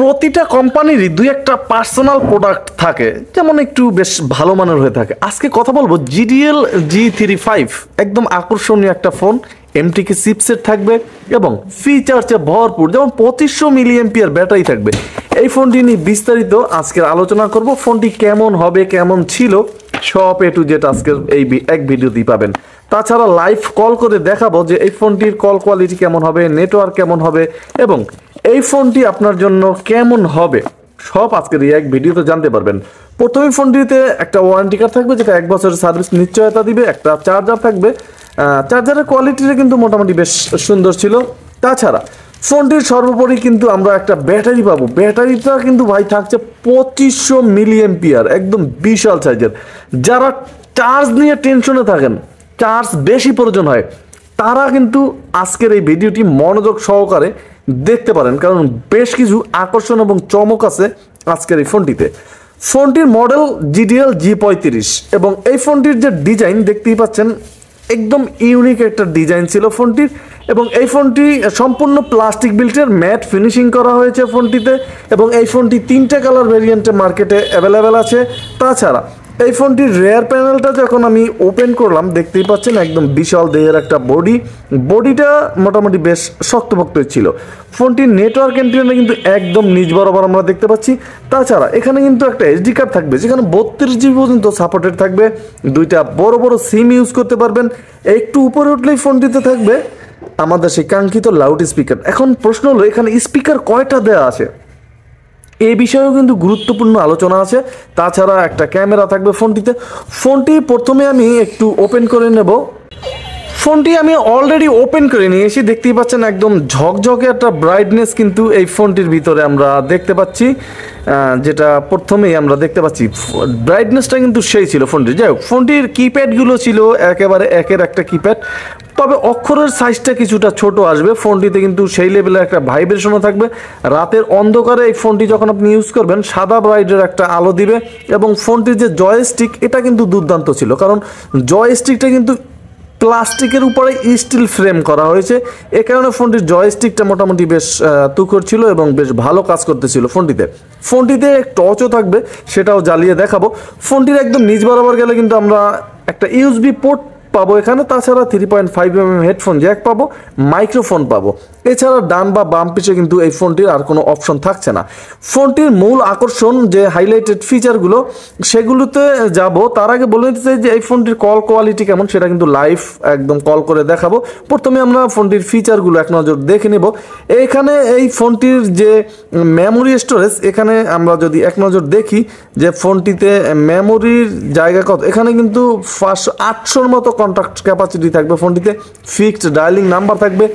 প্রতিটা কোম্পানিরই দুই একটা পার্সোনাল প্রোডাক্ট থাকে, যেমন একটু বেশ ভালো মানের হয়ে থাকে। আজকে কথা বলবো GTL G35, একদম আকর্ষণীয় একটা ফোন। MTK চিপসেট থাকবে এবং ফিচার্সে ভরপুর, যেমন 2500 মিলিঅ্যাম্পিয়ার ব্যাটারি থাকবে। এই ফোনটি নিয়ে বিস্তারিত আজকের আলোচনা করব। ফোনটি কেমন হবে, কেমন ছিল, সব A to Z আজকের এই এক ভিডিওতেই পাবেন। তাছাড়া লাইভ কল করে দেখাবো যে এই ফোনটির কল কোয়ালিটি কেমন হবে, নেটওয়ার্ক কেমন হবে এবং এই ফোনটি আপনার জন্য কেমন হবে, সব আজকের এই এক ভিডিওতে জানতে পারবেন। প্রথমে ফোনটিতে একটা ওয়ারেন্টি কার্ড থাকবে, যেটা 1 বছরের সার্ভিস নিশ্চয়তা দিবে। একটা চার্জার থাকবে, চার্জারের কোয়ালিটিটা কিন্তু মোটামুটি বেশ সুন্দর ছিল। তাছাড়া ফোনটির সর্বোপরি কিন্তু আমরা একটা ব্যাটারি পাবো। ব্যাটারিটা কিন্তু ভাই থাকছে 2500 মিলিঅ্যাম্পিয়ার, একদম বিশাল সাইজের। যারা চার্জ নিয়ে টেনশনে থাকেন, চার্জ বেশি প্রয়োজন হয়, তারা কিন্তু আজকের এই ভিডিওটি মনোযোগ সহকারে দেখতে পারেন, কারণ বেশ কিছু আকর্ষণ এবং চমক আছে আজকের এই ফোনটিতে। ফোনটির মডেল GTL G35 এবং এই ফোনটির যে ডিজাইন দেখতেই পাচ্ছেন, একদম ইউনিক একটা ডিজাইন ছিল ফোনটির। এবং এই ফোনটি সম্পূর্ণ প্লাস্টিক বিল্টের ম্যাট ফিনিশিং করা হয়েছে ফোনটিতে। এবং এই ফোনটি 3টে কালার ভেরিয়েন্টে মার্কেটে অ্যাভেলেবেল আছে। তাছাড়া এই ফোনটির রেয়ার প্যানেলটা যখন আমি ওপেন করলাম, দেখতেই পাচ্ছেন একদম বিশাল দেহের একটা বডিটা মোটামুটি বেশ শক্তপোক্ত ছিল। ফোনটির নেটওয়ার্ক এন্টেনা কিন্তু একদম নিচ বরাবর আমরা দেখতে পাচ্ছি। তাছাড়া এখানে কিন্তু একটা SD কার্ড থাকবে, যেখানে 32GB পর্যন্ত সাপোর্টেড থাকবে। দুইটা বড় বড় সিম ইউজ করতে পারবেন। একটু উপরে উঠলেই ফোনটিতে থাকবে আমাদের সেই কাঙ্ক্ষিত লাউড স্পিকার। এখন প্রশ্ন হলো, এখানে স্পিকার কয়টা দেওয়া আছে, এই বিষয়েও কিন্তু গুরুত্বপূর্ণ আলোচনা আছে। তাছাড়া একটা ক্যামেরা থাকবে ফোনটিতে। ফোনটি প্রথমে আমি একটু ওপেন করে নেব। ফোনটি আমি অলরেডি ওপেন করে নিয়েছি, দেখতেই পাচ্ছেন একদম ঝকঝকে একটা ব্রাইটনেস কিন্তু এই ফোনটির ভিতরে আমরা দেখতে পাচ্ছি। যেটা প্রথমেই আমরা দেখতে পাচ্ছি, ব্রাইটনেসটা কিন্তু সেই ছিল ফোনটির। যাই হোক, ফোনটির কিপ্যাডগুলো ছিল একেবারে একের একটা কিপ্যাড, তবে অক্ষরের সাইজটা কিছুটা ছোট আসবে। ফোনটিতে কিন্তু সেই লেভেলের একটা ভাইব্রেশনও থাকবে। রাতের অন্ধকারে এই ফোনটি যখন আপনি ইউজ করবেন, সাদা ব্রাইটের একটা আলো দিবে। এবং ফোনটির যে জয়স্টিক, এটা কিন্তু দুর্দান্ত ছিল, কারণ জয়স্টিকটা কিন্তু প্লাস্টিকের উপরে স্টিল ফ্রেম করা হয়েছে। এ কারণে ফোনটির জয়স্টিকটা মোটামুটি বেশ তুখর ছিল এবং বেশ ভালো কাজ করতেছিল ফোনটিতে টর্চও থাকবে, সেটাও জ্বালিয়ে দেখাবো। ফোনটির একদম নিচ বরাবর গেলে কিন্তু আমরা একটা USB পোর্ট পাবো এখানে। তাছাড়া 3.5mm হেডফোন জ্যাক পাবো, মাইক্রোফোন পাবো। এছাড়া ডান বা বাম পিছে কিন্তু এই ফোনটির আর কোনো অপশন থাকছে না। ফোনটির মূল আকর্ষণ যে হাইলাইটেড ফিচারগুলো, সেগুলোতে যাব। তার আগে বলে দিতে চাই যে এই ফোনটির কল কোয়ালিটি কেমন, সেটা কিন্তু লাইভ একদম কল করে দেখাবো। প্রথমে আমরা ফোনটির ফিচারগুলো এক নজর দেখে নেব। এখানে এই ফোনটির যে মেমোরি স্টোরেজ, এখানে আমরা যদি এক নজর দেখি যে ফোনটিতে মেমোরির জায়গা কত, এখানে কিন্তু 800-র মতো কন্ট্যাক্ট ক্যাপাসিটি থাকবে ফোনটিতে। ফিক্সড ডায়ালিং নাম্বার থাকবে,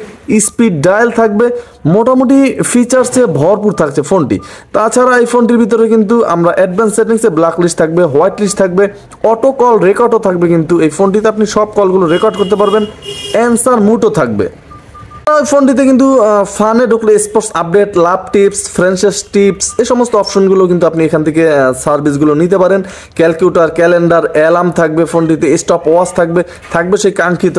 স্পিড ডায়াল থাকবে, মোটামুটি ফিচার্সে ভরপুর থাকছে ফোনটি। তাছাড়া এই ফোনটির ভিতরে কিন্তু আমরা অ্যাডভান্স সেটিংসে ব্ল্যাক লিস্ট থাকবে, হোয়াইট লিস্ট থাকবে, অটো কল রেকর্ডও থাকবে। কিন্তু এই ফোনটিতে আপনি সব কলগুলো রেকর্ড করতে পারবেন। অ্যান্সার মুটও থাকবে। ফোনটিতে কিন্তু ফানে ঢুকলে স্পোর্টস আপডেট, লাভ টিপস, ফ্রেন্ডস টিপস, এই সমস্ত অপশনগুলো কিন্তু আপনি এখান থেকে সার্ভিসগুলো নিতে পারেন। ক্যালকুলেটর, ক্যালেন্ডার, অ্যালার্ম থাকবে ফোনটিতে, স্টপ ওয়াচ থাকবে সেই কাঙ্ক্ষিত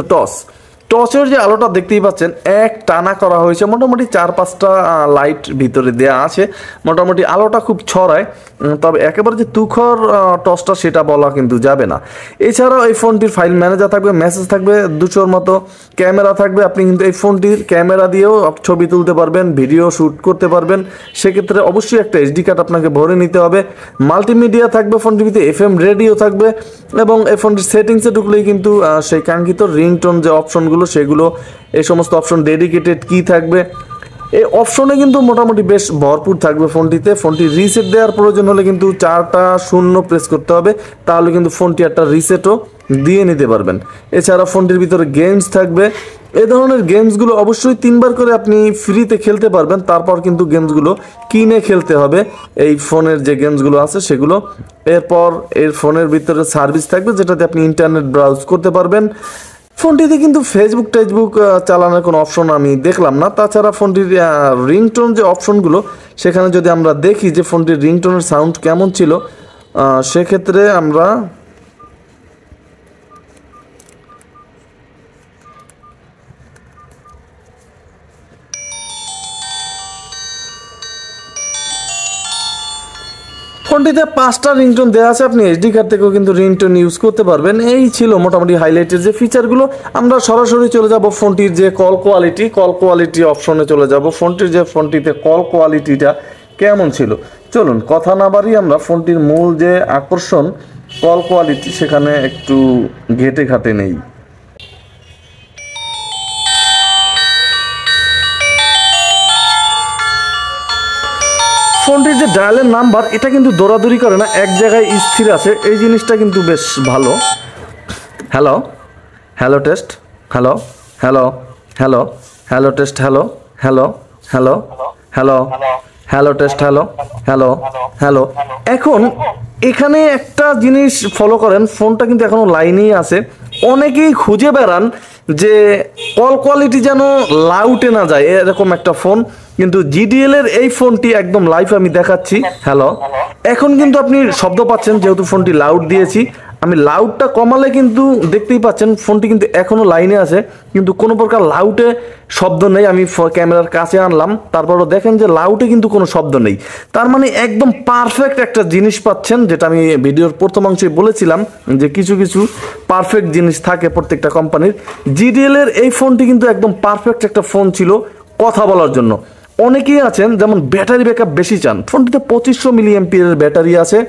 টর্চের যে আলোটা দেখতেই পাচ্ছেন, এক টানা করা হয়েছে। মোটামুটি 4-5টা লাইট ভিতরে দেওয়া আছে, মোটামুটি আলোটা খুব ছড়ায়। তবে একেবারে যে তুখর টর্চটা, সেটা বলা কিন্তু যাবে না। এছাড়াও এই ফোনটির ফাইল ম্যানেজার থাকবে, মেসেজ থাকবে 200-র মতো, ক্যামেরা থাকবে। আপনি কিন্তু এই ফোনটির ক্যামেরা দিয়েও ছবি তুলতে পারবেন, ভিডিও শ্যুট করতে পারবেন। সেক্ষেত্রে অবশ্যই একটা SD কার্ড আপনাকে ভরে নিতে হবে। মাল্টিমিডিয়া থাকবে ফোনটির ভিতরে, FM রেডিও থাকবে। এবং এই ফোনটির সেটিংসে ঢুকলেই কিন্তু সেই কাঙ্ক্ষিত রিংটোন যে অপশনগুলো, সেগুলো, এই সমস্ত অপশন, ডেডিকেটেড কি থাকবে, এই অপশনে কিন্তু মোটামুটি বেশ ভরপুর থাকবে ফোনটিতে। ফোনটি রিসেট দেওয়ার প্রয়োজন হলে কিন্তু 4টা 0 প্রেস করতে হবে, তাহলে কিন্তু ফোনটি একটা রিসেটও দিয়ে নিতে পারবেন। এছাড়া ফোনটির ভিতরে গেমস থাকবে। এই ধরনের গেমসগুলো অবশ্যই 3বার করে আপনি ফ্রিতে খেলতে পারবেন, তারপর কিন্তু গেমসগুলো কিনে খেলতে হবে। এই ফোনের যে গেমসগুলো আছে সেগুলো। এরপর এর ফোনের ভিতরে সার্ভিস থাকবে, যেটাতে আপনি ইন্টারনেট ব্রাউজ করতে পারবেন। ফোনটিতে কিন্তু ফেসবুক চালানোর কোনো অপশন আমি দেখলাম না। তাছাড়া ফোনটির রিংটোন যে অপশনগুলো, সেখানে যদি আমরা দেখি যে ফোনটির রিংটোনের সাউন্ড কেমন ছিল, সেক্ষেত্রে আমরা ফোনটিতে 5টা রিংটোন দেওয়া আছে, আপনি এইচডি কার্ড থেকেও কিন্তু রিংটোন ইউজ করতে পারবেন। এই ছিল মোটামুটি হাইলাইটের যে ফিচারগুলো। আমরা সরাসরি চলে যাব ফোনটির যে কল কোয়ালিটি অপশনে চলে যাব। ফোনটিতে কল কোয়ালিটিটা কেমন ছিল, চলুন কথা না বাড়িয়ে আমরা ফোনটির মূল যে আকর্ষণ কল কোয়ালিটি সেখানে একটু ঘেটে নেই। ফোনটির যে ডায়ালের নাম্বার এটা কিন্তু দৌড়াদৌড়ি করে না, এক জায়গায় স্থির আছে, এই জিনিসটা কিন্তু বেশ ভালো। Hello test, hello test, hello test, hello. এখন এখানে একটা জিনিস ফলো করেন, ফোনটা কিন্তু এখনো লাইনেই আছে। অনেকেই খুঁজে বেড়ান যে কল কোয়ালিটি যেন লাউটে না যায় এরকম একটা ফোন, কিন্তু জিডিএল এর এই ফোনটি একদম লাইভ আমি দেখাচ্ছি। এখন কিন্তু আপনি শব্দ পাচ্ছেন, যেহেতু ফোনটি লাউড দিয়েছি। আমি লাউডটা কমালে কিন্তু দেখতেই পাচ্ছেন ফোনটি কিন্তু এখনো লাইনে আছে, কিন্তু কোনো প্রকার লাউডে শব্দ নেই। আমি ক্যামেরার কাছে আনলাম, তারপরও দেখেন যে লাউডে কিন্তু কোনো শব্দ নেই। তার মানে একদম পারফেক্ট একটা জিনিস পাচ্ছেন, যেটা আমি ভিডিওর প্রথমাংশে বলেছিলাম যে কিছু পারফেক্ট জিনিস থাকে প্রত্যেকটা কোম্পানির। জিডিএল এর এই ফোনটি কিন্তু একদম পারফেক্ট একটা ফোন ছিল কথা বলার জন্য। অনেকেই আছেন যেমন ব্যাটারি ব্যাকআপ বেশি চান, ফোনটিতে 2500 মিলিঅ্যাম্পিয়ারের ব্যাটারি আছে,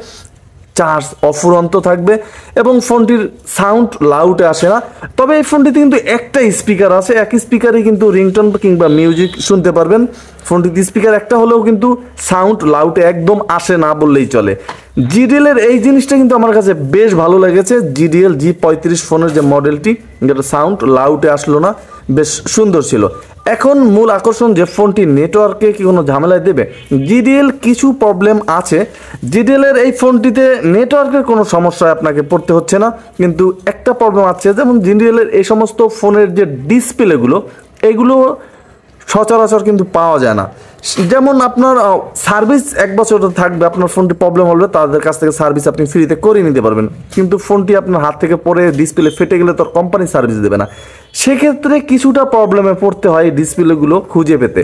চার্জ অফুরন্ত থাকবে এবং ফোনটির সাউন্ড লাউডে আসে না। তবে এই ফোনটিতে কিন্তু একটা স্পিকার আছে, এক স্পিকারে কিন্তু রিংটোন কিংবা মিউজিক শুনতে পারবেন। ফোনটিতে স্পিকার একটা হলেও কিন্তু সাউন্ড লাউডে একদম আসে না বললেই চলে। জিডিএল এর এই জিনিসটা কিন্তু আমার কাছে বেশ ভালো লেগেছে। জিডিএল G35 ফোনের যে মডেলটি, যেটা সাউন্ড লাউডে আসলো না, বেশ সুন্দর ছিল। এখন মূল আকর্ষণ যে ফোনটি নেটওয়ার্কে কি কোনো ঝামেলায় দেবে, জিডিএল কিছু প্রবলেম আছে। জিডিএল এর এই ফোনটিতে নেটওয়ার্কের কোনো সমস্যায় আপনাকে পড়তে হচ্ছে না, কিন্তু একটা প্রবলেম আছে, যেমন জিডিএল এর এই সমস্ত ফোনের যে ডিসপ্লেগুলো এগুলো সচরাচর কিন্তু পাওয়া যায় না। যেমন আপনার সার্ভিস 1 বছর থাকবে, আপনার ফোনটি প্রবলেম হলে তাদের কাছ থেকে সার্ভিস আপনি ফ্রিতে করে নিতে পারবেন, কিন্তু ফোনটি আপনার হাত থেকে পড়ে ডিসপ্লে ফেটে গেলে তো কোম্পানি সার্ভিস দেবে না। সেক্ষেত্রে কিছুটা প্রবলেমে পড়তে হয় ডিসপ্লেগুলো খুঁজে পেতে।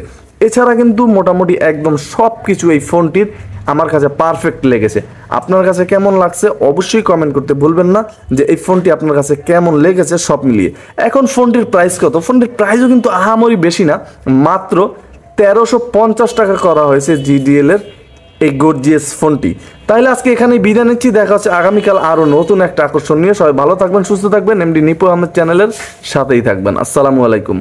এছাড়া কিন্তু মোটামুটি একদম সব কিছু এই ফোনটির আমার কাছে পারফেক্ট লেগেছে। আপনার কাছে কেমন লাগছে অবশ্যই কমেন্ট করতে ভুলবেন না, যে এই ফোনটি আপনার কাছে কেমন লেগেছে সব মিলিয়ে। এখন ফোনটির প্রাইস কত? ফোনটির প্রাইসও কিন্তু আহামরি বেশি না, মাত্র 1350 টাকা করা হয়েছে জিডিএল এর এই গর্জিয়াস ফোনটি। তাহলে আজকে এখানেই বিদায় নিচ্ছি, দেখা হচ্ছে আগামীকাল আরও নতুন একটা আকর্ষণ নিয়ে। সবাই ভালো থাকবেন, সুস্থ থাকবেন, এমডি নিপু আহমেদ চ্যানেলের সাথেই থাকবেন। আসসালামু আলাইকুম।